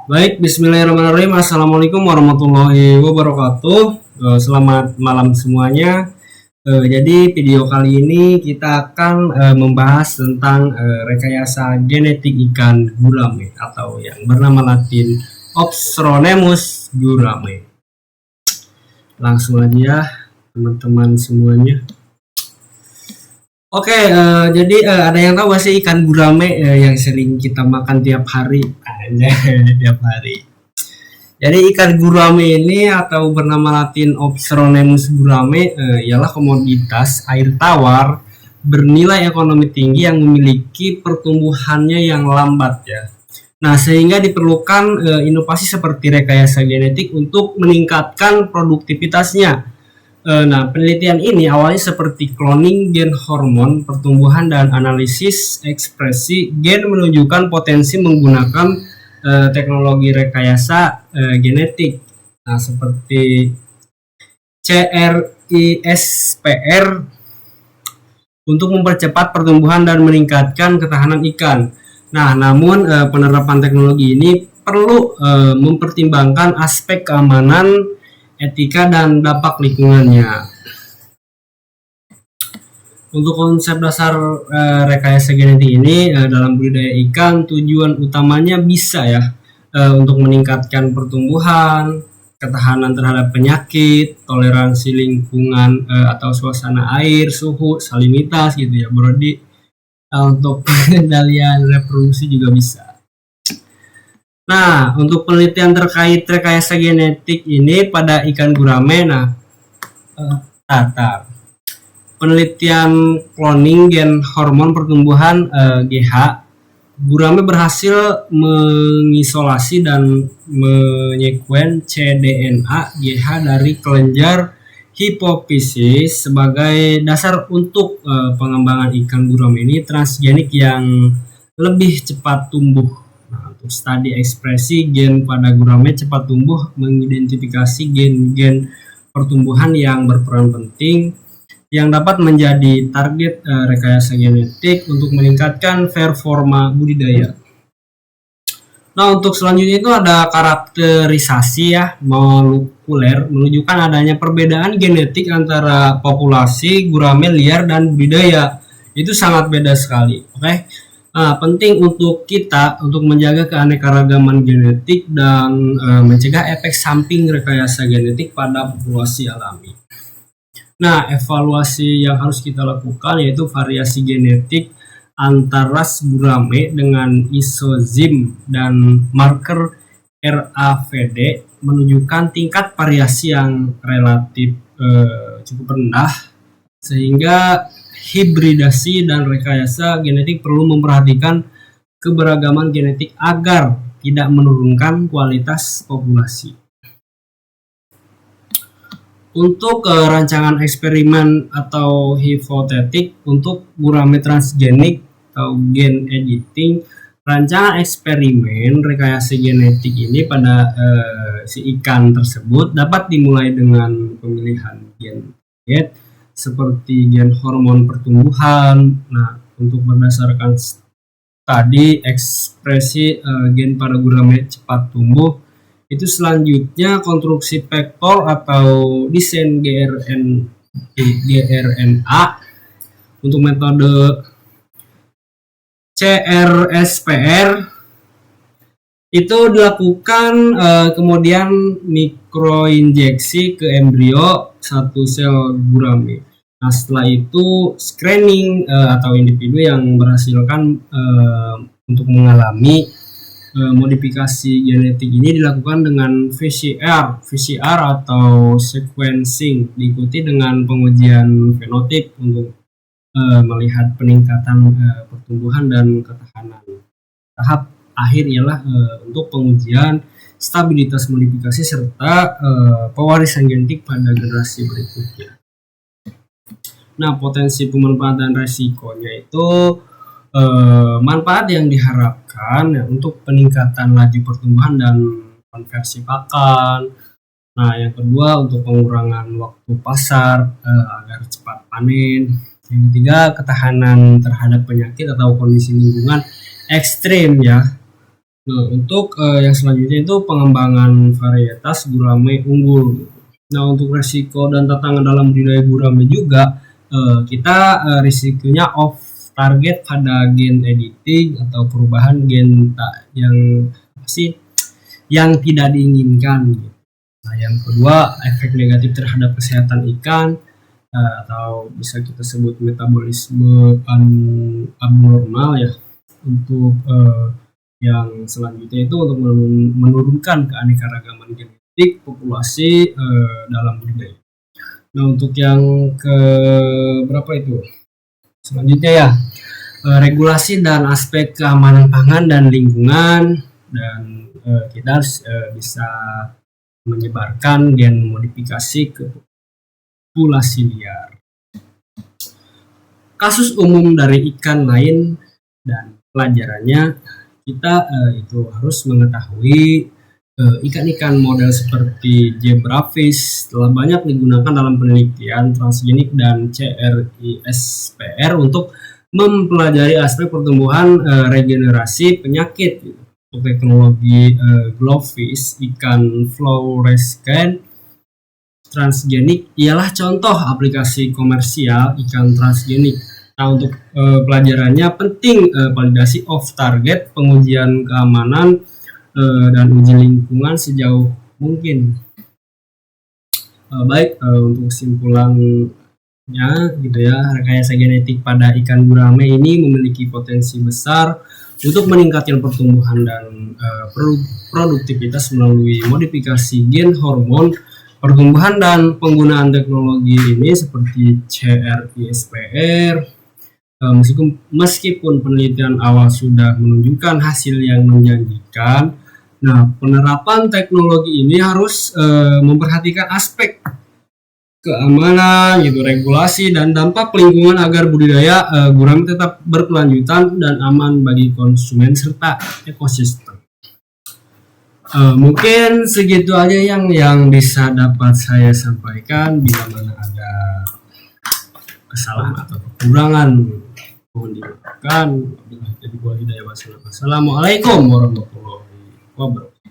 Baik, Bismillahirrahmanirrahim. Assalamualaikum warahmatullahi wabarakatuh. Selamat malam semuanya. Jadi video kali ini kita akan membahas tentang rekayasa genetik ikan gurame atau yang bernama Latin Opsronemus gurame. Langsung aja ya teman-teman semuanya. Oke, jadi ada yang tahu gak sih ikan gurame yang sering kita makan tiap hari? Tiap hari. Jadi ikan gurame ini atau bernama Latin Opsronemus gurame ialah komoditas air tawar bernilai ekonomi tinggi yang memiliki pertumbuhannya yang lambat ya. Nah, sehingga diperlukan inovasi seperti rekayasa genetik untuk meningkatkan produktivitasnya. Nah, penelitian ini awalnya seperti cloning gen hormon pertumbuhan dan analisis ekspresi gen menunjukkan potensi menggunakan teknologi rekayasa genetik. Nah, seperti CRISPR untuk mempercepat pertumbuhan dan meningkatkan ketahanan ikan. Nah, namun penerapan teknologi ini perlu mempertimbangkan aspek keamanan, etika, dan dampak lingkungannya. Untuk konsep dasar rekayasa genetik ini dalam budidaya ikan, tujuan utamanya bisa ya untuk meningkatkan pertumbuhan, ketahanan terhadap penyakit, toleransi lingkungan atau suasana air, suhu, salinitas gitu ya. Berarti untuk pengendalian reproduksi juga bisa. Nah, untuk penelitian terkait rekayasa genetik ini pada ikan gurame, penelitian cloning gen hormon pertumbuhan GH, gurame berhasil mengisolasi dan menyekuen cDNA GH dari kelenjar hipofisis sebagai dasar untuk pengembangan ikan gurame ini transgenik yang lebih cepat tumbuh. Untuk studi ekspresi gen pada gurame cepat tumbuh mengidentifikasi gen-gen pertumbuhan yang berperan penting yang dapat menjadi target rekayasa genetik untuk meningkatkan performa budidaya. Nah, untuk selanjutnya itu ada karakterisasi ya molekuler menunjukkan adanya perbedaan genetik antara populasi gurame liar dan budidaya. Itu sangat beda sekali. Oke. Nah, penting untuk kita untuk menjaga keanekaragaman genetik dan mencegah efek samping rekayasa genetik pada populasi alami. Nah, evaluasi yang harus kita lakukan yaitu variasi genetik antar ras gurame dengan isozim dan marker RAVD menunjukkan tingkat variasi yang relatif cukup rendah, sehingga hibridasi dan rekayasa genetik perlu memperhatikan keberagaman genetik agar tidak menurunkan kualitas populasi. Untuk rancangan eksperimen atau hipotetik untuk gurame transgenik atau gen editing, rancangan eksperimen rekayasa genetik ini pada si ikan tersebut dapat dimulai dengan pemilihan gen seperti gen hormon pertumbuhan. Nah, untuk berdasarkan tadi ekspresi gen pada gurame cepat tumbuh, itu selanjutnya konstruksi vektor atau desain GRNA untuk metode CRISPR itu dilakukan kemudian mikroinjeksi ke embrio satu sel gurame. Nah, setelah itu screening atau individu yang berhasilkan untuk mengalami modifikasi genetik ini dilakukan dengan VCR atau sequencing, diikuti dengan pengujian fenotip untuk melihat peningkatan pertumbuhan dan ketahanan. Tahap akhir ialah untuk pengujian stabilitas modifikasi serta pewarisan genetik pada generasi berikutnya. Nah, potensi pemanfaatan resikonya itu manfaat yang diharapkan ya, untuk peningkatan laju pertumbuhan dan konversi pakan. Nah, yang kedua untuk pengurangan waktu pasar agar cepat panen. Yang ketiga ketahanan terhadap penyakit atau kondisi lingkungan ekstrim ya. Nah, untuk yang selanjutnya itu pengembangan varietas gurame unggul. Nah, untuk resiko dan tantangan dalam budidaya gurame juga kita risikonya off target pada gen editing atau perubahan gen yang apa sih yang tidak diinginkan. Nah, yang kedua efek negatif terhadap kesehatan ikan atau bisa kita sebut metabolisme abnormal ya. Untuk yang selanjutnya itu untuk menurunkan keanekaragaman genetik populasi dalam budidaya. Nah, untuk yang ke berapa itu? Selanjutnya ya, regulasi dan aspek keamanan pangan dan lingkungan, dan kita harus bisa menyebarkan gen modifikasi ke populasi liar. Kasus umum dari ikan lain dan pelajarannya, kita itu harus mengetahui ikan-ikan model seperti zebrafish telah banyak digunakan dalam penelitian transgenik dan CRISPR untuk mempelajari aspek pertumbuhan, regenerasi penyakit. Untuk teknologi glowfish, ikan fluorescent transgenik ialah contoh aplikasi komersial ikan transgenik. Nah, untuk pelajarannya penting validasi off target, pengujian keamanan, dan uji lingkungan sejauh mungkin. Baik, untuk kesimpulannya gitu ya, rekayasa genetik pada ikan gurame ini memiliki potensi besar untuk meningkatkan pertumbuhan dan produktivitas melalui modifikasi gen, hormon, pertumbuhan, dan penggunaan teknologi ini seperti CRISPR. Meskipun penelitian awal sudah menunjukkan hasil yang menjanjikan, nah penerapan teknologi ini harus memperhatikan aspek keamanan, gitu, regulasi, dan dampak lingkungan agar budidaya gurame tetap berkelanjutan dan aman bagi konsumen serta ekosistem. Mungkin segitu aja yang bisa dapat saya sampaikan. Bila mana ada kesalahan atau kekurangan mohon dimaafkan. Jadi buat hidayah. Wassalamualaikum warahmatullahi wabarakatuh.